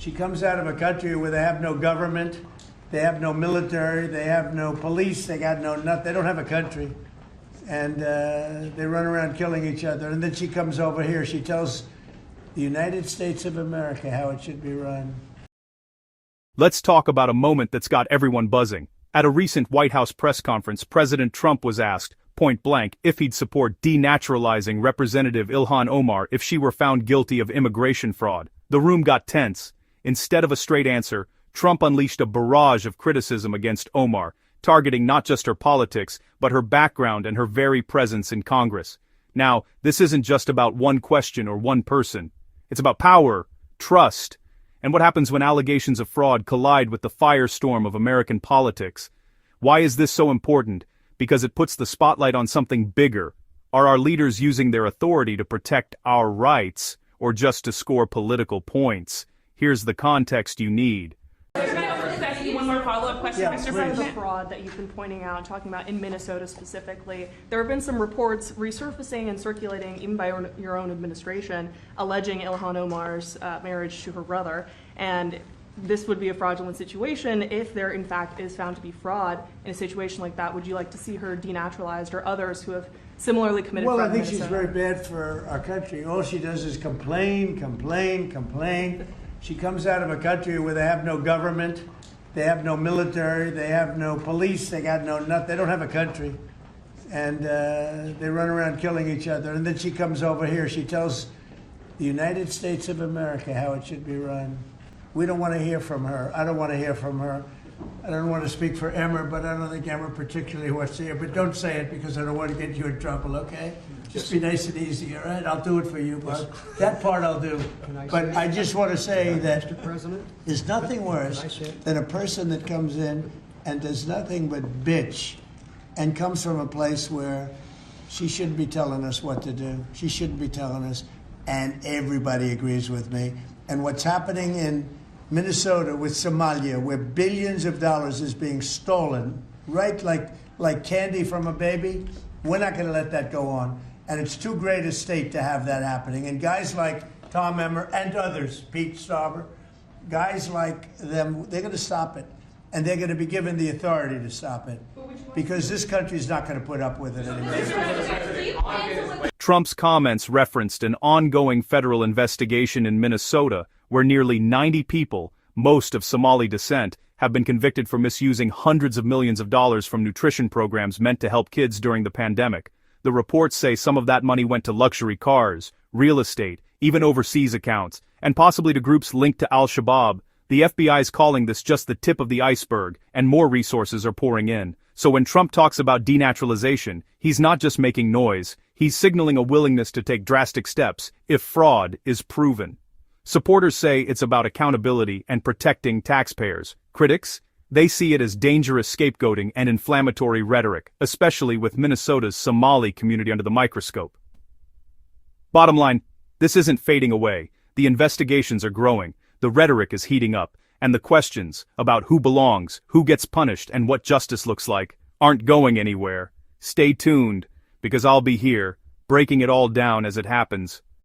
She comes out of a country where they have no government, they have no military, they have no police, they got no nothing. They don't have a country, and they run around killing each other. And then she comes over here. She tells the United States of America how it should be run. Let's talk about a moment that's got everyone buzzing. At a recent White House press conference, President Trump was asked, point blank, if he'd support denaturalizing Representative Ilhan Omar if she were found guilty of immigration fraud. The room got tense. Instead of a straight answer, Trump unleashed a barrage of criticism against Omar, targeting not just her politics, but her background and her very presence in Congress. Now, this isn't just about one question or one person. It's about power, trust, and what happens when allegations of fraud collide with the firestorm of American politics. Why is this so important? Because it puts the spotlight on something bigger. Are our leaders using their authority to protect our rights, or just to score political points? Here's the context you need. One more follow-up question, Mr. President. The fraud that you've been pointing out, talking about in Minnesota specifically, there have been some reports resurfacing and circulating, even by your own administration, alleging Ilhan Omar's marriage to her brother. And this would be a fraudulent situation if there, in fact, is found to be fraud in a situation like that. Would you like to see her denaturalized or others who have similarly committed fraud? Well, I think she's very bad for our country. All she does is complain, complain, complain. She comes out of a country where they have no government, they have no military, they have no police, they got no nothing. They don't have a country, and they run around killing each other. And then she comes over here. She tells the United States of America how it should be run. We don't want to hear from her. I don't want to hear from her. I don't want to speak for Emmer, but I don't think Emmer particularly wants to hear. But don't say it because I don't want to get you in trouble, okay? Just be nice and easy, all right? I'll do it for you, but that part I'll do. But I just want to say that there's nothing worse than a person that comes in and does nothing but bitch and comes from a place where she shouldn't be telling us what to do. She shouldn't be telling us, and everybody agrees with me. And what's happening in Minnesota with Somalia, where billions of dollars is being stolen, right, like candy from a baby, we're not going to let that go on. And it's too great a state to have that happening. And guys like Tom Emmer and others, Pete Stauber, guys like them, they're going to stop it. And they're going to be given the authority to stop it. Because this country's not going to put up with it anymore. Trump's comments referenced an ongoing federal investigation in Minnesota where nearly 90 people, most of Somali descent, have been convicted for misusing hundreds of millions of dollars from nutrition programs meant to help kids during the pandemic. The reports say some of that money went to luxury cars, real estate, even overseas accounts, and possibly to groups linked to Al-Shabaab. The FBI is calling this just the tip of the iceberg, and more resources are pouring in. So when Trump talks about denaturalization, he's not just making noise, he's signaling a willingness to take drastic steps if fraud is proven. Supporters say it's about accountability and protecting taxpayers. Critics? They see it as dangerous scapegoating and inflammatory rhetoric, especially with Minnesota's Somali community under the microscope. Bottom line, this isn't fading away. The investigations are growing, the rhetoric is heating up, and the questions about who belongs, who gets punished, and what justice looks like aren't going anywhere. Stay tuned, because I'll be here, breaking it all down as it happens.